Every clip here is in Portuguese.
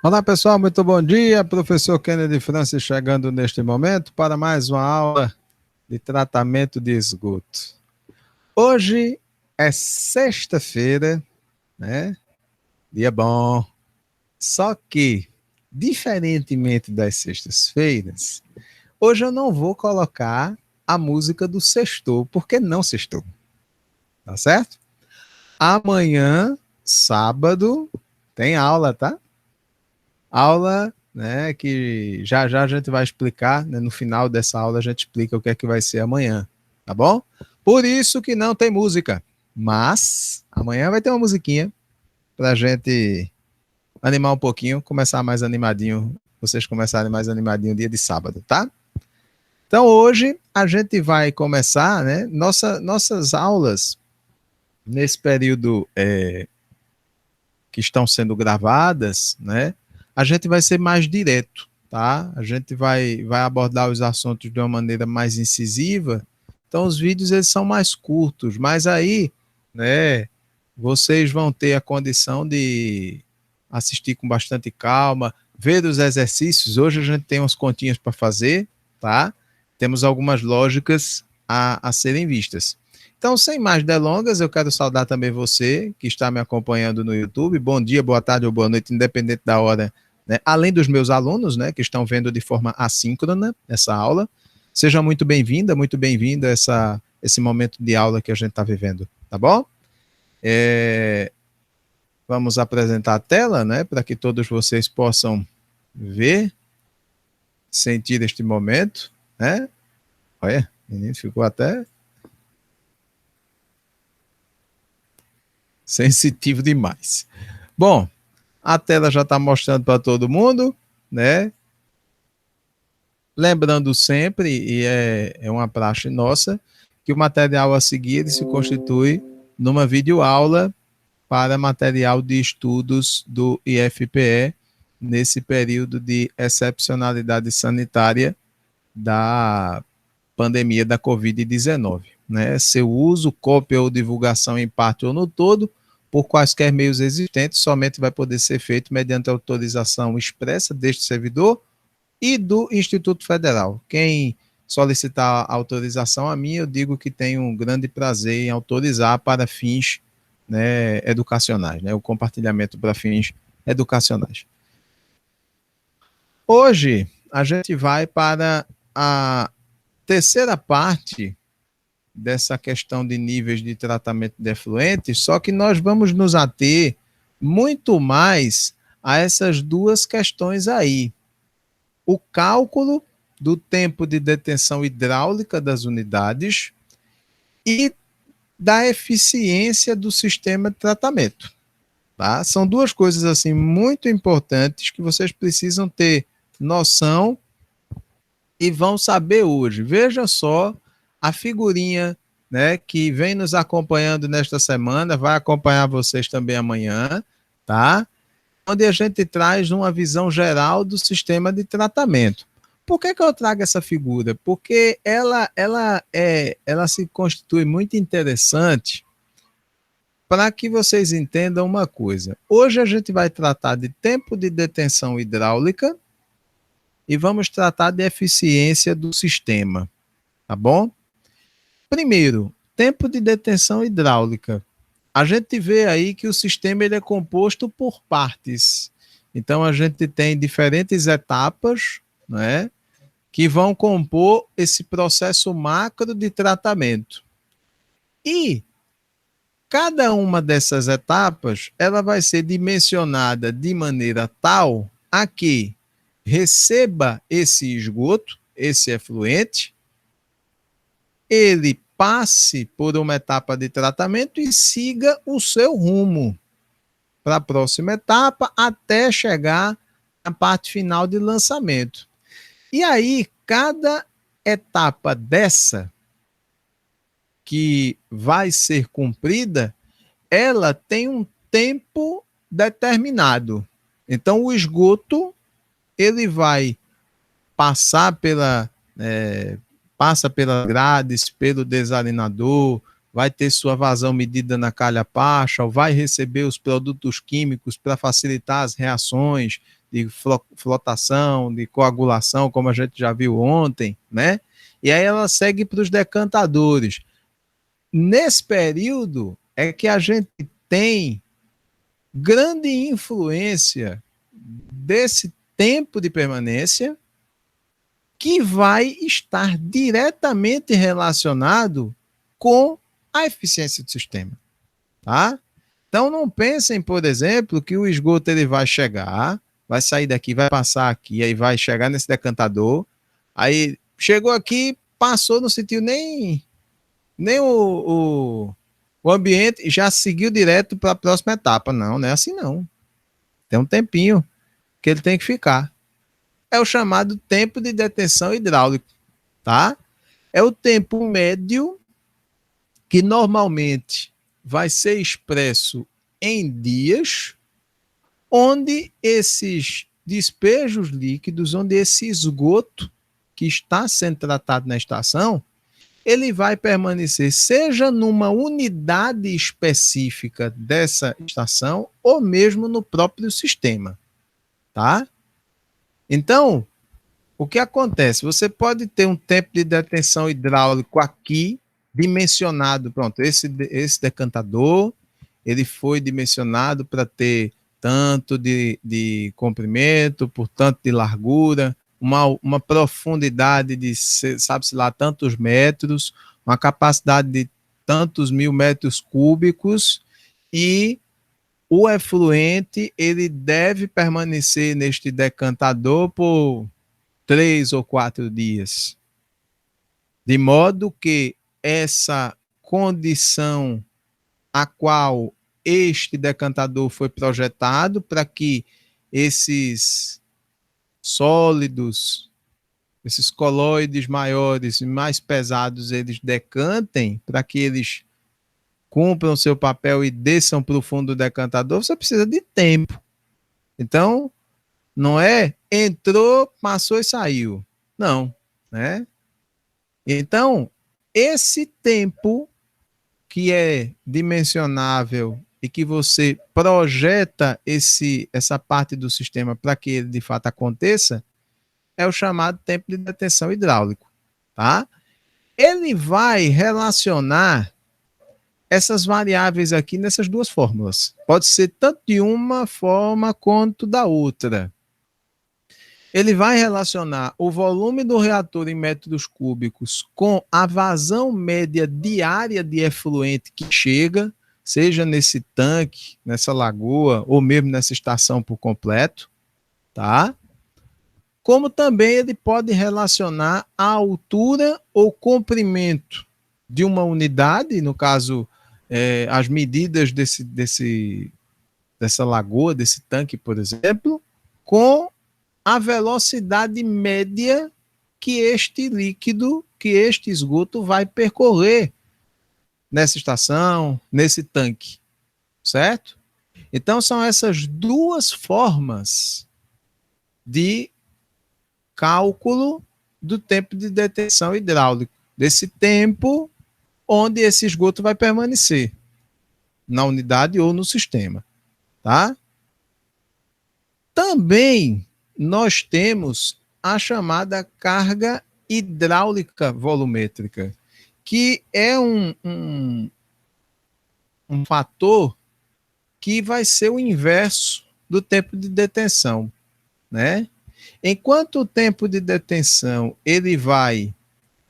Olá pessoal, muito bom dia. Professor Kennedy Francis chegando neste momento para mais uma aula de tratamento de esgoto. Hoje é sexta-feira, né? Dia bom. Só que, diferentemente das sextas-feiras, hoje eu não vou colocar a música do sextou, porque não sextou. Tá certo? Amanhã, sábado, tem aula, tá? Aula, né, que já já a gente vai explicar, né, no final dessa aula a gente explica o que é que vai ser amanhã, tá bom? Por isso que não tem música, mas amanhã vai ter uma musiquinha pra gente animar um pouquinho, começar mais animadinho, vocês começarem mais animadinho dia de sábado, tá? Então hoje a gente vai começar, né, nossas aulas nesse período que estão sendo gravadas, né? A gente vai ser mais direto, tá? A gente vai abordar os assuntos de uma maneira mais incisiva. Então os vídeos eles são mais curtos, mas aí, né, vocês vão ter a condição de assistir com bastante calma, ver os exercícios. Hoje a gente tem umas continhas para fazer, tá? Temos algumas lógicas a serem vistas. Então, sem mais delongas, eu quero saudar também você que está me acompanhando no YouTube. Bom dia, boa tarde ou boa noite, independente da hora, né? Além dos meus alunos, né, que estão vendo de forma assíncrona essa aula. Seja muito bem-vinda, muito bem-vindo a esse momento de aula que a gente está vivendo, tá bom? Vamos apresentar a tela, né, para que todos vocês possam ver, sentir este momento, né? Olha, o menino ficou até sensitivo demais. Bom, a tela já está mostrando para todo mundo, né? Lembrando sempre, e é uma praxe nossa, que o material a seguir ele se constitui numa videoaula para material de estudos do IFPE nesse período de excepcionalidade sanitária da pandemia da Covid-19. Né? Seu uso, cópia ou divulgação em parte ou no todo, por quaisquer meios existentes, somente vai poder ser feito mediante autorização expressa deste servidor e do Instituto Federal. Quem solicitar autorização a mim, eu digo que tenho um grande prazer em autorizar para fins, né, educacionais, né, o compartilhamento para fins educacionais. Hoje, a gente vai para a terceira parte dessa questão de níveis de tratamento de efluentes, só que nós vamos nos ater muito mais a essas duas questões aí. O cálculo do tempo de detenção hidráulica das unidades e da eficiência do sistema de tratamento. Tá? São duas coisas assim muito importantes que vocês precisam ter noção e vão saber hoje. Veja só a figurinha, né, que vem nos acompanhando nesta semana, vai acompanhar vocês também amanhã, tá? Onde a gente traz uma visão geral do sistema de tratamento. Por que eu trago essa figura? Porque ela se constitui muito interessante para que vocês entendam uma coisa. Hoje a gente vai tratar de tempo de detenção hidráulica e vamos tratar de eficiência do sistema, tá bom? Primeiro, tempo de detenção hidráulica. A gente vê aí que o sistema ele é composto por partes. Então a gente tem diferentes etapas, né, que vão compor esse processo macro de tratamento. E cada uma dessas etapas, ela vai ser dimensionada de maneira tal a que receba esse esgoto, esse efluente, ele passe por uma etapa de tratamento e siga o seu rumo para a próxima etapa até chegar à parte final de lançamento. E aí, cada etapa dessa que vai ser cumprida, ela tem um tempo determinado. Então, o esgoto ele vai passar pela passa pelas grades, pelo desalinador, vai ter sua vazão medida na calha Paschal, vai receber os produtos químicos para facilitar as reações de flotação, de coagulação, como a gente já viu ontem, né? E aí ela segue para os decantadores. Nesse período é que a gente tem grande influência desse tempo de permanência que vai estar diretamente relacionado com a eficiência do sistema, tá? Então não pensem, por exemplo, que o esgoto ele vai chegar, vai sair daqui, vai passar aqui, aí vai chegar nesse decantador, aí chegou aqui, passou, não sentiu nem o ambiente e já seguiu direto para a próxima etapa. Não, não é assim não. Tem um tempinho que ele tem que ficar. É o chamado tempo de detenção hidráulico, tá? É o tempo médio que normalmente vai ser expresso em dias, onde esses despejos líquidos, onde esse esgoto que está sendo tratado na estação, ele vai permanecer seja numa unidade específica dessa estação ou mesmo no próprio sistema, tá? Então, o que acontece? Você pode ter um tempo de detenção hidráulico aqui dimensionado, pronto, esse decantador, ele foi dimensionado para ter tanto de comprimento, por tanto de largura, uma profundidade de, sabe-se lá, tantos metros, uma capacidade de tantos mil metros cúbicos, e o efluente, ele deve permanecer neste decantador por 3 ou 4 dias, de modo que essa condição a qual este decantador foi projetado para que esses sólidos, esses coloides maiores e mais pesados, eles decantem, para que eles cumpram seu papel e desçam para o fundo do decantador, você precisa de tempo. Então, não é entrou, passou e saiu. Não, né? Então, esse tempo que é dimensionável e que você projeta essa parte do sistema para que ele de fato aconteça, é o chamado tempo de detenção hidráulico, tá? Ele vai relacionar essas variáveis aqui nessas duas fórmulas. Pode ser tanto de uma forma quanto da outra. Ele vai relacionar o volume do reator em metros cúbicos com a vazão média diária de efluente que chega, seja nesse tanque, nessa lagoa, ou mesmo nessa estação por completo, tá? Como também ele pode relacionar a altura ou comprimento de uma unidade, no caso, as medidas dessa lagoa, desse tanque, por exemplo, com a velocidade média que este líquido, que este esgoto vai percorrer nessa estação, nesse tanque, certo? Então são essas duas formas de cálculo do tempo de detenção hidráulico, desse tempo onde esse esgoto vai permanecer na unidade ou no sistema, tá? Também nós temos a chamada carga hidráulica volumétrica, que é um fator que vai ser o inverso do tempo de detenção, né? Enquanto o tempo de detenção ele vai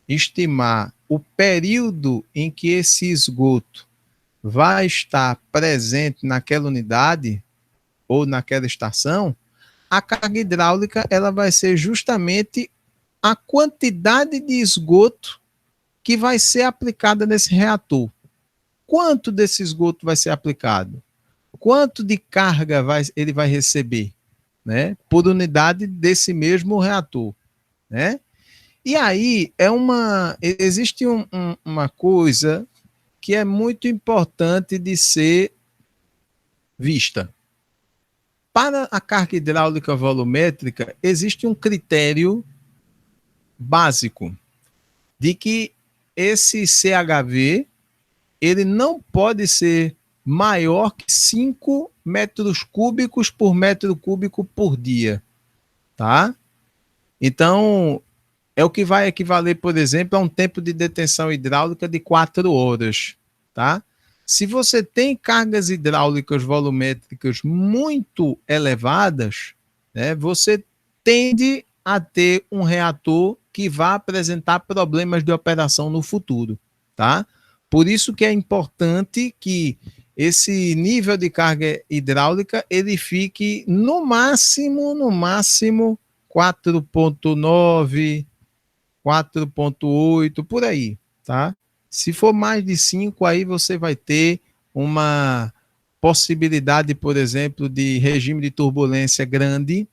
estimar o período em que esse esgoto vai estar presente naquela unidade ou naquela estação, a carga hidráulica ela vai ser justamente a quantidade de esgoto que vai ser aplicada nesse reator. Quanto desse esgoto vai ser aplicado? Quanto de carga ele vai receber, né, por unidade desse mesmo reator, né? E aí existe uma coisa que é muito importante de ser vista. Para a carga hidráulica volumétrica, existe um critério básico de que esse CHV ele não pode ser maior que 5 metros cúbicos por metro cúbico por dia, tá? Então, é o que vai equivaler, por exemplo, a um tempo de detenção hidráulica de 4 horas, tá? Se você tem cargas hidráulicas volumétricas muito elevadas, né, você tende a ter um reator que vai apresentar problemas de operação no futuro, tá? Por isso que é importante que esse nível de carga hidráulica ele fique no máximo 4,9, 4,8, por aí, tá? Se for mais de 5, aí você vai ter uma possibilidade, por exemplo, de regime de turbulência grande,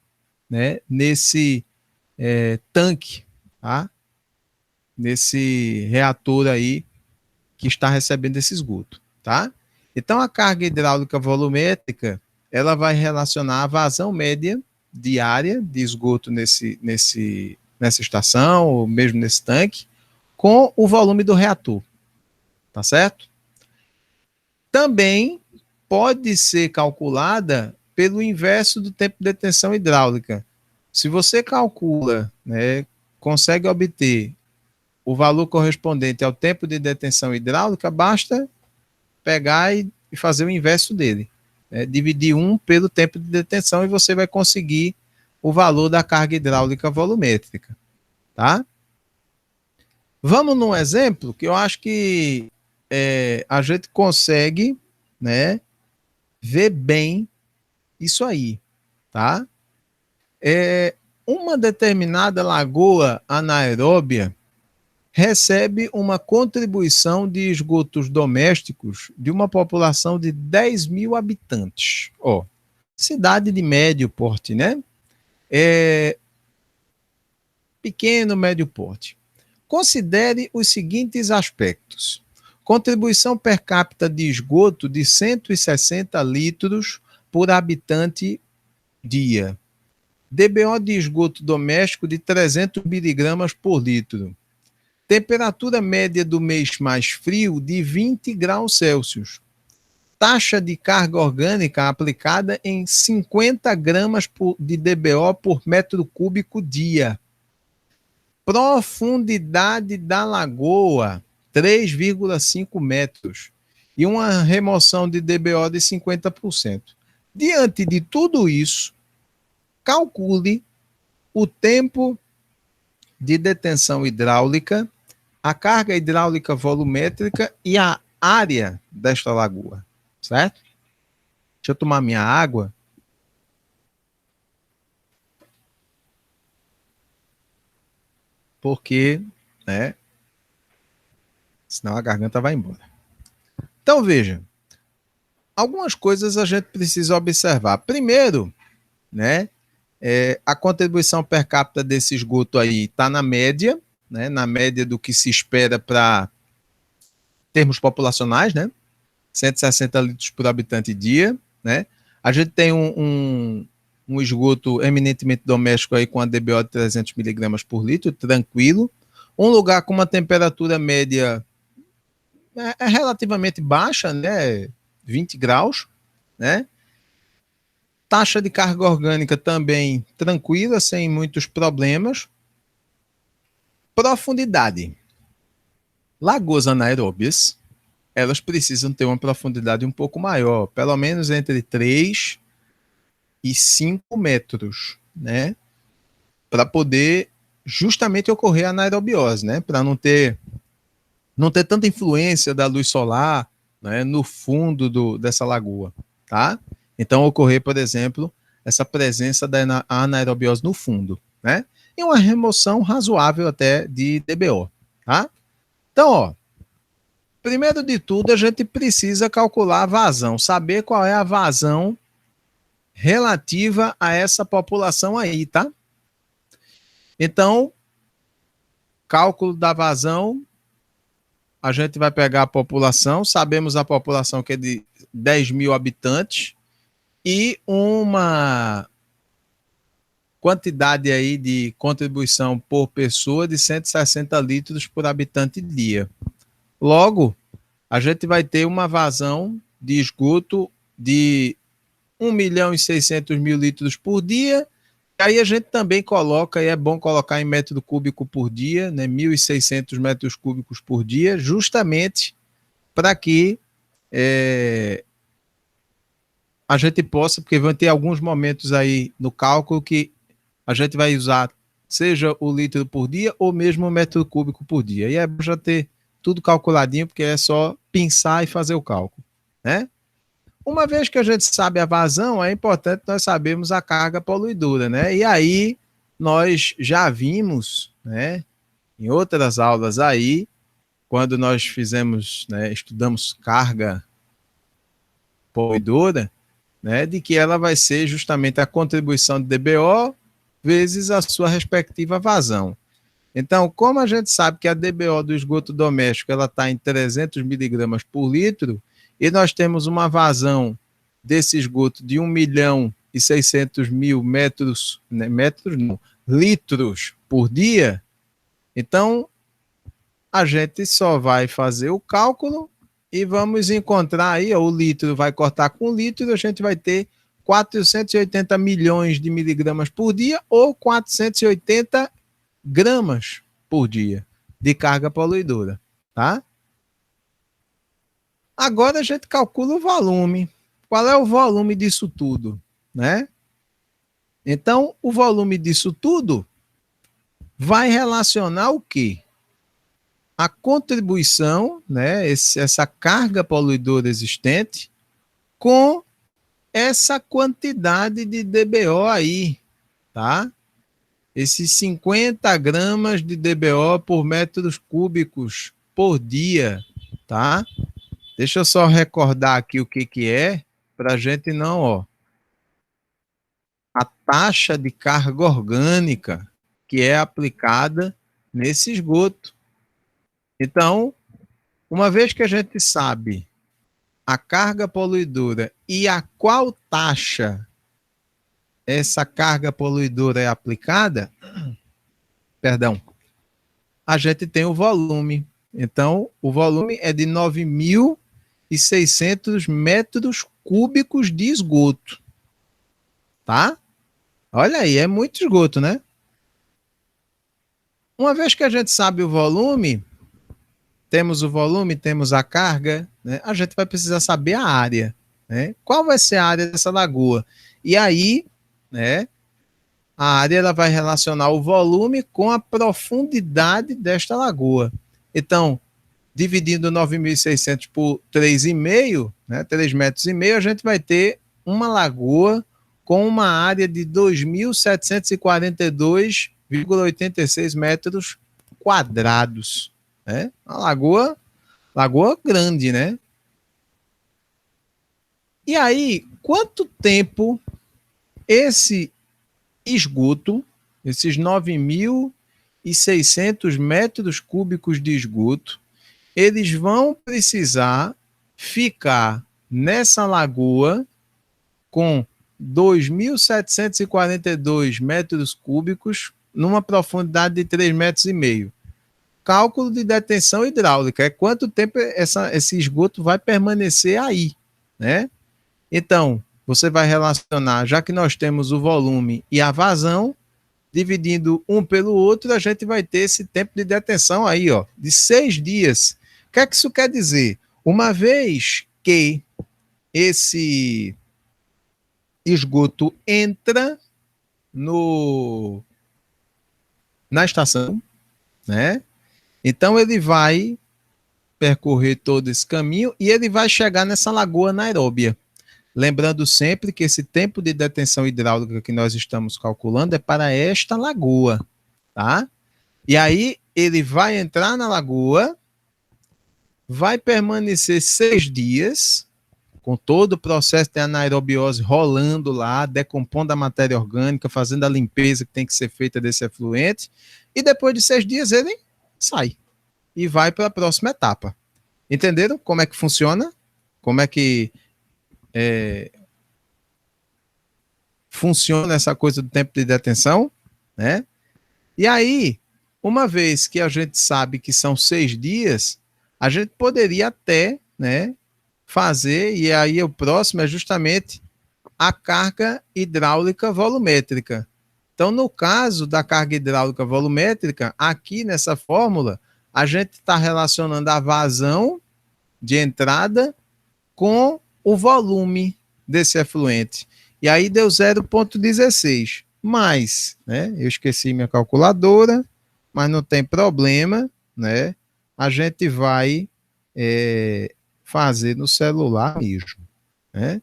né, nesse tanque, tá? Nesse reator aí que está recebendo esse esgoto, tá? Então, a carga hidráulica volumétrica, ela vai relacionar a vazão média diária de esgoto nessa estação, ou mesmo nesse tanque, com o volume do reator, tá certo? Também pode ser calculada pelo inverso do tempo de detenção hidráulica. Se você calcula, né, consegue obter o valor correspondente ao tempo de detenção hidráulica, basta pegar e fazer o inverso dele. Né? Dividir 1 pelo tempo de detenção e você vai conseguir o valor da carga hidráulica volumétrica. Tá? Vamos num exemplo que eu acho que a gente consegue, né, ver bem isso aí. Tá? Uma determinada lagoa anaeróbia recebe uma contribuição de esgotos domésticos de uma população de 10 mil habitantes. Ó, cidade de médio porte, né? Pequeno, médio porte. Considere os seguintes aspectos. Contribuição per capita de esgoto de 160 litros por habitante dia. DBO de esgoto doméstico de 300 miligramas por litro. Temperatura média do mês mais frio de 20 graus Celsius. Taxa de carga orgânica aplicada em 50 gramas de DBO por metro cúbico dia. Profundidade da lagoa, 3,5 metros. E uma remoção de DBO de 50%. Diante de tudo isso, calcule o tempo de detenção hidráulica, a carga hidráulica volumétrica e a área desta lagoa, certo? Deixa eu tomar minha água. Porque, né, senão a garganta vai embora. Então, veja, algumas coisas a gente precisa observar. Primeiro, né, a contribuição per capita desse esgoto aí está na média, né, na média do que se espera para termos populacionais, né? 160 litros por habitante dia, né? A gente tem um esgoto eminentemente doméstico aí com a DBO de 300 miligramas por litro, tranquilo. Um lugar com uma temperatura média relativamente baixa, né? 20 graus, né? Taxa de carga orgânica também tranquila, sem muitos problemas. Profundidade. Lagoas anaeróbias, elas precisam ter uma profundidade um pouco maior, pelo menos entre 3 e 5 metros, né? Para poder justamente ocorrer a anaerobiose, né? Para não ter tanta influência da luz solar, né, no fundo dessa lagoa, tá? Então, ocorrer, por exemplo, essa presença da anaerobiose no fundo, né? E uma remoção razoável até de DBO, tá? Então, ó, primeiro de tudo, a gente precisa calcular a vazão, saber qual é a vazão relativa a essa população aí, tá? Então, cálculo da vazão, a gente vai pegar a população, sabemos a população que é de 10 mil habitantes e uma quantidade aí de contribuição por pessoa de 160 litros por habitante dia. Logo, a gente vai ter uma vazão de esgoto de 1.600.000 litros por dia. Aí a gente também coloca, e é bom colocar em metro cúbico por dia, né, 1.600 metros cúbicos por dia, justamente para que a gente possa, porque vão ter alguns momentos aí no cálculo que a gente vai usar seja o litro por dia ou mesmo o metro cúbico por dia. E é bom já ter tudo calculadinho, porque é só pensar e fazer o cálculo, né? Uma vez que a gente sabe a vazão, é importante nós sabermos a carga poluidora, né? E aí nós já vimos, né, em outras aulas aí, quando nós fizemos, né, estudamos carga poluidora, né, de que ela vai ser justamente a contribuição de DBO vezes a sua respectiva vazão. Então, como a gente sabe que a DBO do esgoto doméstico ela está em 300 miligramas por litro, e nós temos uma vazão desse esgoto de 1.600.000 metros, né, metros não, litros por dia, então a gente só vai fazer o cálculo e vamos encontrar aí, ó, o litro vai cortar com litro, a gente vai ter 480 milhões de miligramas por dia ou 480 gramas por dia de carga poluidora, tá? Agora a gente calcula o volume. Qual é o volume disso tudo, né? Então, o volume disso tudo vai relacionar o quê? A contribuição, né, essa carga poluidora existente com essa quantidade de DBO aí, tá? Esses 50 gramas de DBO por metros cúbicos por dia, tá? Deixa eu só recordar aqui o que é, para a gente não, ó. A taxa de carga orgânica que é aplicada nesse esgoto. Então, uma vez que a gente sabe a carga poluidora e a qual taxa essa carga poluidora é aplicada, perdão, a gente tem o volume. Então, o volume é de 9.600 metros cúbicos de esgoto, tá? Olha aí, é muito esgoto, né? Uma vez que a gente sabe o volume, temos o volume, temos a carga, né? A gente vai precisar saber a área, né? Qual vai ser a área dessa lagoa? E aí, né, a área ela vai relacionar o volume com a profundidade desta lagoa. Então, dividindo 9.600 por 3,5, né, 3,5 metros, a gente vai ter uma lagoa com uma área de 2.742,86 metros quadrados. Né? Uma lagoa grande, né? E aí, quanto tempo esse esgoto, esses 9.600 metros cúbicos de esgoto, eles vão precisar ficar nessa lagoa com 2.742 metros cúbicos numa profundidade de 3,5 metros. Cálculo de detenção hidráulica é quanto tempo esse esgoto vai permanecer aí, né? Então, você vai relacionar, já que nós temos o volume e a vazão, dividindo um pelo outro, a gente vai ter esse tempo de detenção aí, ó, de 6 dias. O que é que isso quer dizer? Uma vez que esse esgoto entra na estação, né? Então ele vai percorrer todo esse caminho e ele vai chegar nessa lagoa anaeróbia. Lembrando sempre que esse tempo de detenção hidráulica que nós estamos calculando é para esta lagoa, tá? E aí ele vai entrar na lagoa, vai permanecer 6 dias, com todo o processo de anaerobiose rolando lá, decompondo a matéria orgânica, fazendo a limpeza que tem que ser feita desse efluente, e depois de 6 dias ele sai e vai para a próxima etapa. Entenderam como é que funciona? Como é que funciona essa coisa do tempo de detenção, né? E aí, uma vez que a gente sabe que são 6 dias, a gente poderia até, né, fazer, e aí o próximo é justamente a carga hidráulica volumétrica. Então, no caso da carga hidráulica volumétrica, aqui nessa fórmula, a gente está relacionando a vazão de entrada com o volume desse efluente. E aí deu 0,16. Mas, né, eu esqueci minha calculadora, mas não tem problema, né? A gente vai fazer no celular mesmo, né?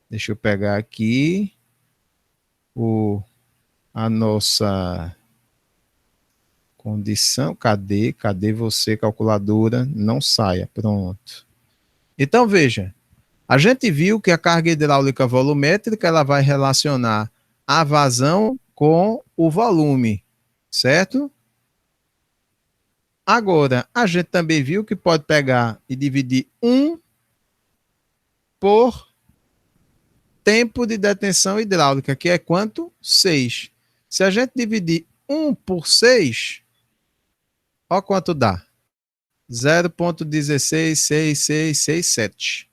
Deixa eu pegar aqui a nossa condição. Cadê você, calculadora? Não saia. Pronto. Então, veja. A gente viu que a carga hidráulica volumétrica ela vai relacionar a vazão com o volume, certo? Agora, a gente também viu que pode pegar e dividir 1 por tempo de detenção hidráulica, que é quanto? 6. Se a gente dividir 1 por 6, olha quanto dá. 0,166667.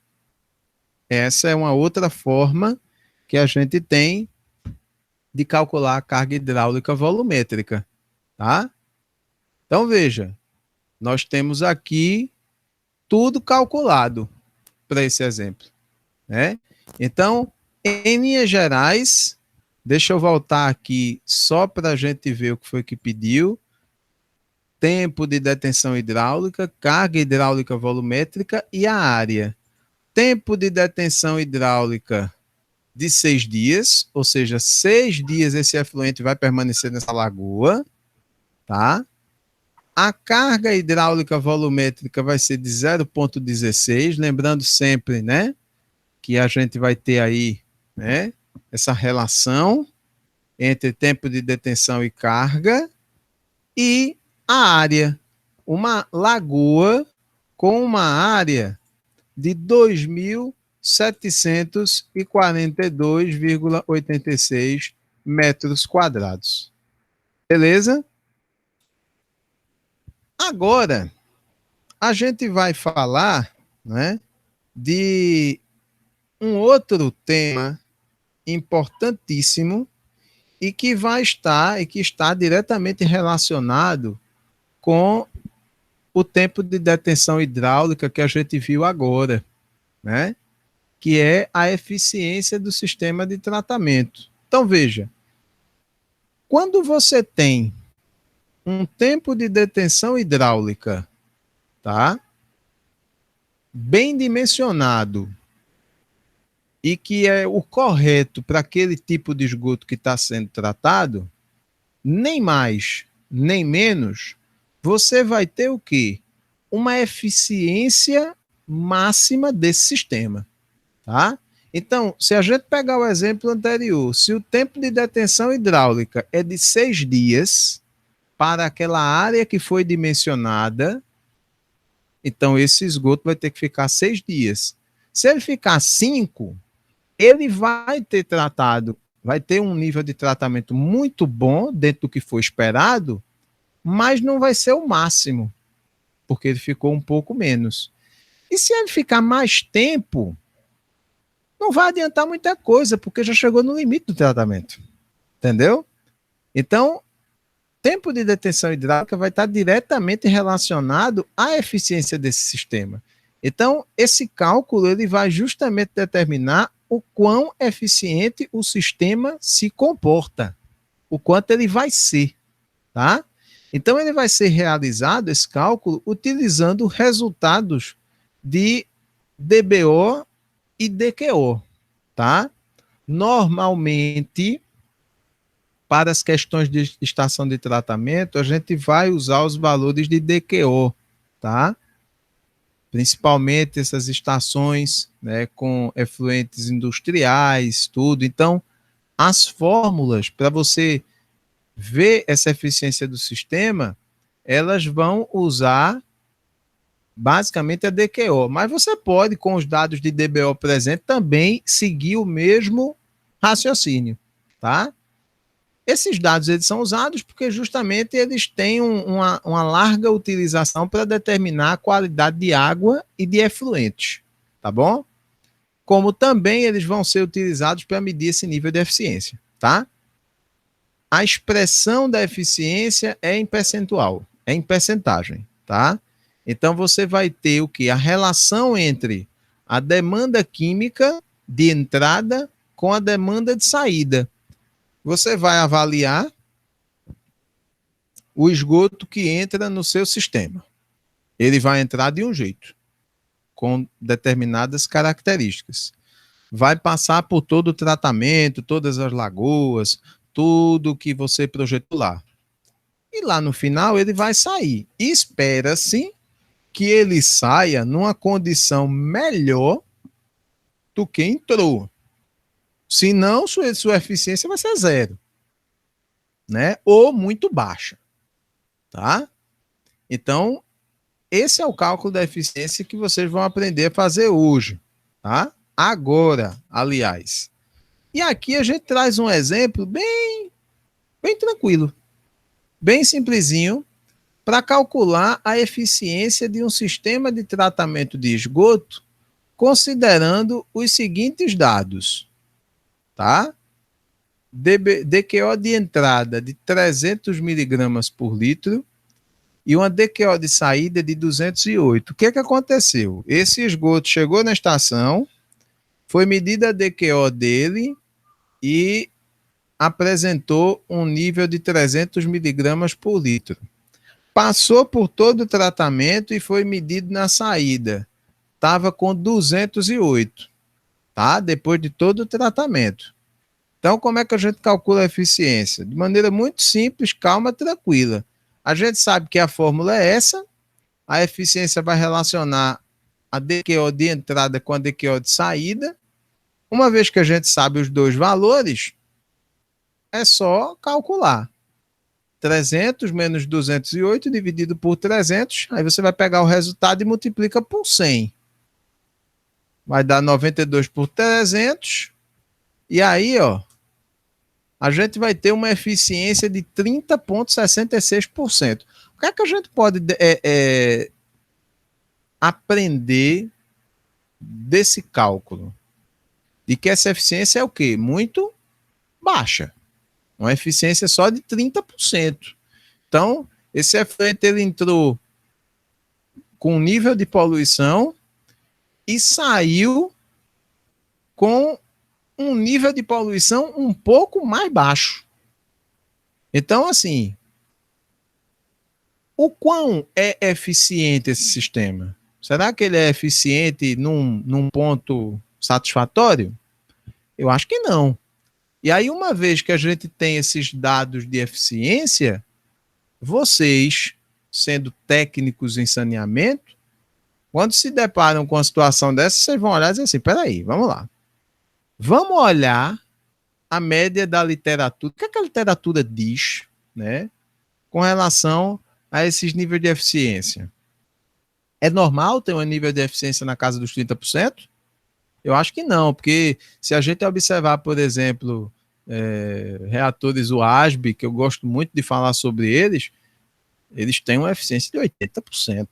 Essa é uma outra forma que a gente tem de calcular a carga hidráulica volumétrica, tá? Então, veja, nós temos aqui tudo calculado para esse exemplo, né? Então, em linhas gerais, deixa eu voltar aqui só para a gente ver o que foi que pediu. Tempo de detenção hidráulica, carga hidráulica volumétrica e a área. Tempo de detenção hidráulica de 6 dias, ou seja, 6 dias esse efluente vai permanecer nessa lagoa, tá? A carga hidráulica volumétrica vai ser de 0,16, lembrando sempre, né, que a gente vai ter aí, né, essa relação entre tempo de detenção e carga, e a área, uma lagoa com uma área de 2.742,86 metros quadrados. Beleza? Agora, a gente vai falar, né, de um outro tema importantíssimo e que vai estar e que está diretamente relacionado com o tempo de detenção hidráulica que a gente viu agora, né? Que é a eficiência do sistema de tratamento. Então, veja, quando você tem um tempo de detenção hidráulica, tá? Bem dimensionado e que é o correto para aquele tipo de esgoto que está sendo tratado, nem mais, nem menos, você vai ter o quê? Uma eficiência máxima desse sistema, tá? Então, se a gente pegar o exemplo anterior, se o tempo de detenção hidráulica é de 6 dias para aquela área que foi dimensionada, então esse esgoto vai ter que ficar 6 dias. Se ele ficar 5, ele vai ter tratado, vai ter um nível de tratamento muito bom dentro do que foi esperado, mas não vai ser o máximo, porque ele ficou um pouco menos. E se ele ficar mais tempo, não vai adiantar muita coisa, porque já chegou no limite do tratamento. Entendeu? Então, tempo de detenção hidráulica vai estar diretamente relacionado à eficiência desse sistema. Então, esse cálculo ele vai justamente determinar o quão eficiente o sistema se comporta, o quanto ele vai ser, tá? Então, ele vai ser realizado, esse cálculo, utilizando resultados de DBO e DQO, tá? Normalmente, para as questões de estação de tratamento, a gente vai usar os valores de DQO, tá? Principalmente essas estações, né, com efluentes industriais, tudo. Então, as fórmulas para você ver essa eficiência do sistema, elas vão usar basicamente a DQO, mas você pode, com os dados de DBO presente, também seguir o mesmo raciocínio, tá? Esses dados eles são usados porque justamente eles têm uma larga utilização para determinar a qualidade de água e de efluentes, tá bom? Como também eles vão ser utilizados para medir esse nível de eficiência, tá? A expressão da eficiência é em percentual, é em percentagem, tá? Então você vai ter o que? A relação entre a demanda química de entrada com a demanda de saída. Você vai avaliar o esgoto que entra no seu sistema. Ele vai entrar de um jeito, com determinadas características. Vai passar por todo o tratamento, todas as lagoas, tudo que você projetou lá. E lá no final ele vai sair. Espera-se que ele saia numa condição melhor do que entrou. Senão, sua eficiência vai ser zero, né? Ou muito baixa, tá? Então, esse é o cálculo da eficiência que vocês vão aprender a fazer hoje, tá? Agora, aliás. E aqui a gente traz um exemplo bem tranquilo, bem simplesinho, para calcular a eficiência de um sistema de tratamento de esgoto, considerando os seguintes dados, tá? DQO de entrada de 300 miligramas por litro e uma DQO de saída de 208. O que aconteceu? Esse esgoto chegou na estação, foi medida a DQO dele e apresentou um nível de 300 miligramas por litro. Passou por todo o tratamento e foi medido na saída. Estava com 208, tá? Depois de todo o tratamento. Então, como é que a gente calcula a eficiência? De maneira muito simples, calma, tranquila. A gente sabe que a fórmula é essa, a eficiência vai relacionar a DQO de entrada com a DQO de saída. Uma vez que a gente sabe os dois valores, é só calcular. 300 menos 208 dividido por 300, aí você vai pegar o resultado e multiplica por 100. Vai dar 92 por 300, e aí, ó, a gente vai ter uma eficiência de 30,66%. O que é que a gente pode aprender desse cálculo? De que essa eficiência é o quê? Muito baixa. Uma eficiência só de 30%. Então, esse efluente ele entrou com nível de poluição e saiu com um nível de poluição um pouco mais baixo. Então, assim, o quão é eficiente esse sistema? Será que ele é eficiente num ponto satisfatório? Eu acho que não. E aí, uma vez que a gente tem esses dados de eficiência, vocês, sendo técnicos em saneamento, quando se deparam com uma situação dessa, vocês vão olhar e dizer assim, peraí, vamos lá. Vamos olhar a média da literatura, o que a literatura diz, né, com relação a esses níveis de eficiência. É normal ter um nível de eficiência na casa dos 30%? Eu acho que não, porque se a gente observar, por exemplo, reatores UASB, que eu gosto muito de falar sobre eles têm uma eficiência de 80%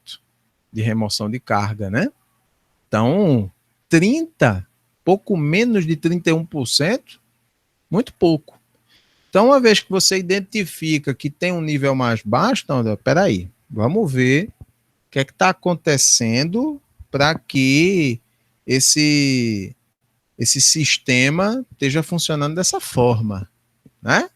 de remoção de carga, né? Então, 30%, pouco menos de 31%, muito pouco. Então, uma vez que você identifica que tem um nível mais baixo, então, peraí, vamos ver o que é que está acontecendo para que esse sistema esteja funcionando dessa forma, né?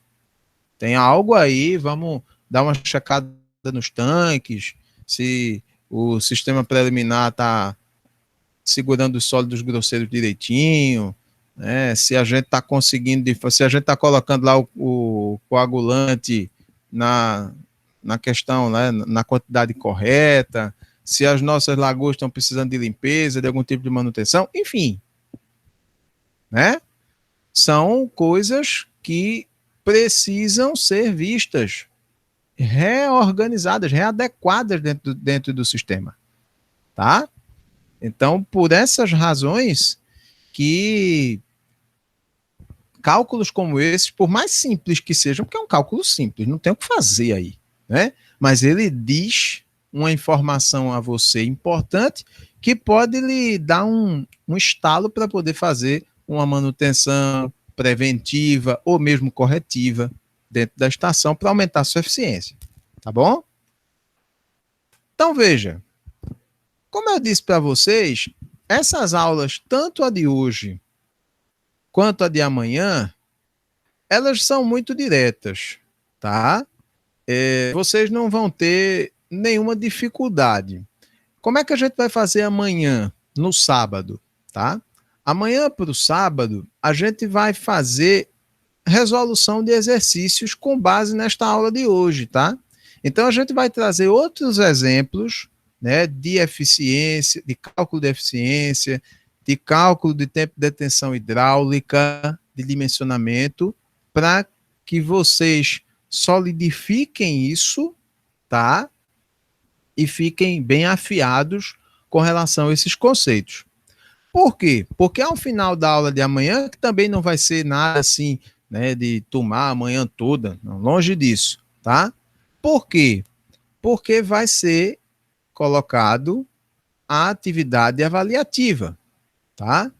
Tem algo aí, vamos dar uma checada nos tanques, se o sistema preliminar está segurando os sólidos grosseiros direitinho, né? Se a gente está conseguindo, se a gente está colocando lá o coagulante na questão, né, na quantidade correta, se as nossas lagoas estão precisando de limpeza, de algum tipo de manutenção, enfim, né? São coisas que precisam ser vistas, reorganizadas, readequadas dentro do sistema, tá? Então, por essas razões que cálculos como esses, por mais simples que sejam, porque é um cálculo simples, não tem o que fazer aí, né? Mas ele diz uma informação a você importante que pode lhe dar um estalo para poder fazer uma manutenção preventiva ou mesmo corretiva dentro da estação para aumentar a sua eficiência, tá bom? Então veja, como eu disse para vocês, essas aulas, tanto a de hoje quanto a de amanhã, elas são muito diretas, tá? Vocês não vão ter nenhuma dificuldade. Como é que a gente vai fazer amanhã, no sábado, tá? Amanhã para o sábado, a gente vai fazer resolução de exercícios com base nesta aula de hoje, tá? Então, a gente vai trazer outros exemplos, né, de eficiência, de cálculo de eficiência, de cálculo de tempo de detenção hidráulica, de dimensionamento, para que vocês solidifiquem isso, tá? E fiquem bem afiados com relação a esses conceitos. Por quê? Porque ao final da aula de amanhã, que também não vai ser nada assim, né, de tomar a manhã toda, não, longe disso, tá? Por quê? Porque vai ser colocado a atividade avaliativa, tá?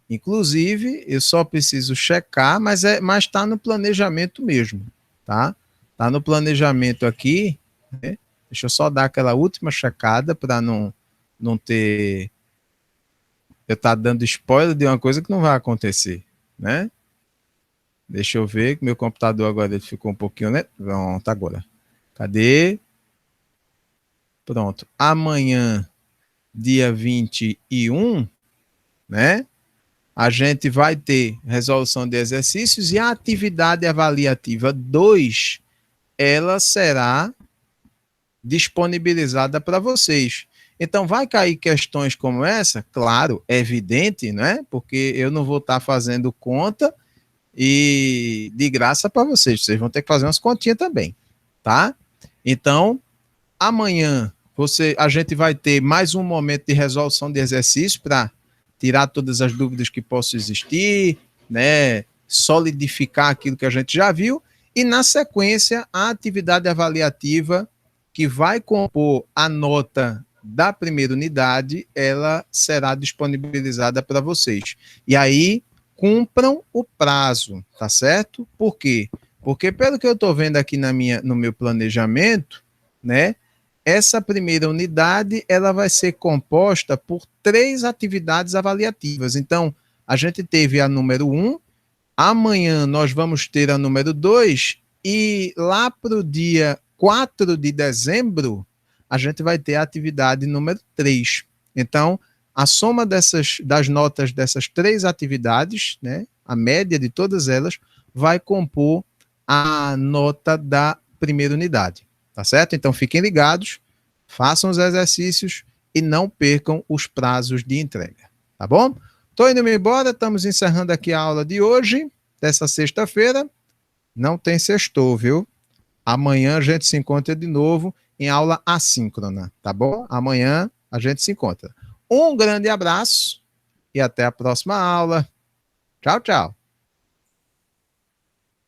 Inclusive, eu só preciso checar, mas está no planejamento mesmo, tá? Está no planejamento aqui, né? Deixa eu só dar aquela última checada para não ter... Eu estar dando spoiler de uma coisa que não vai acontecer, né? Deixa eu ver, que meu computador agora ele ficou um pouquinho... Né? Pronto, agora. Cadê? Pronto. Amanhã, dia 21, né? A gente vai ter resolução de exercícios e a atividade avaliativa 2, ela será disponibilizada para vocês. Então, vai cair questões como essa? Claro, é evidente, né? Porque eu não vou estar fazendo conta e de graça para vocês. Vocês vão ter que fazer umas continhas também, tá? Então, amanhã a gente vai ter mais um momento de resolução de exercício para tirar todas as dúvidas que possam existir, né? Solidificar aquilo que a gente já viu e, na sequência, a atividade avaliativa que vai compor a nota da primeira unidade, ela será disponibilizada para vocês. E aí, cumpram o prazo, tá certo? Por quê? Porque, pelo que eu estou vendo aqui no meu planejamento, né, essa primeira unidade, ela vai ser composta por 3 atividades avaliativas. Então, a gente teve a número 1, amanhã nós vamos ter a número 2, e lá para o dia 4 de dezembro, a gente vai ter a atividade número 3. Então, a soma das notas dessas 3 atividades, né, a média de todas elas, vai compor a nota da primeira unidade, tá certo? Então, fiquem ligados, façam os exercícios e não percam os prazos de entrega, tá bom? Estou indo embora, estamos encerrando aqui a aula de hoje, dessa sexta-feira. Não tem sextou, viu? Amanhã a gente se encontra de novo em aula assíncrona, tá bom? Amanhã a gente se encontra. Um grande abraço e até a próxima aula. Tchau, tchau.